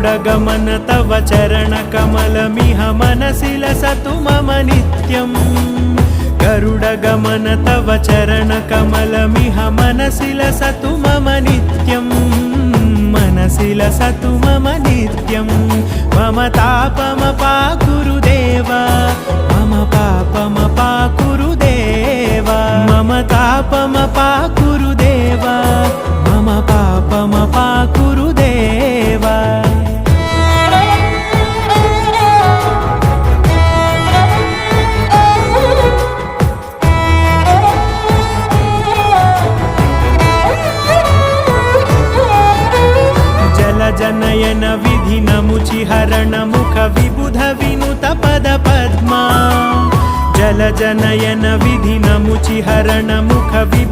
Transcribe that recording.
गरुडगमन तव चरणकमलमिह मनसि लसतु मम नित्यम् गरुडगमन तव चरणकमलमिह मनसि लसतु मम नित्यम् मनसि लसतु मम नित्यं मम तापमपाकुरु देव मम पापमपाकुरु देव मम तापमपाकुरु देव मम पापमपाकुरु देव जनयन विधिनमुचिहरण मुख विबुध विनुत पद पद्मा जल जनयन विधिनमुचिहरण मुख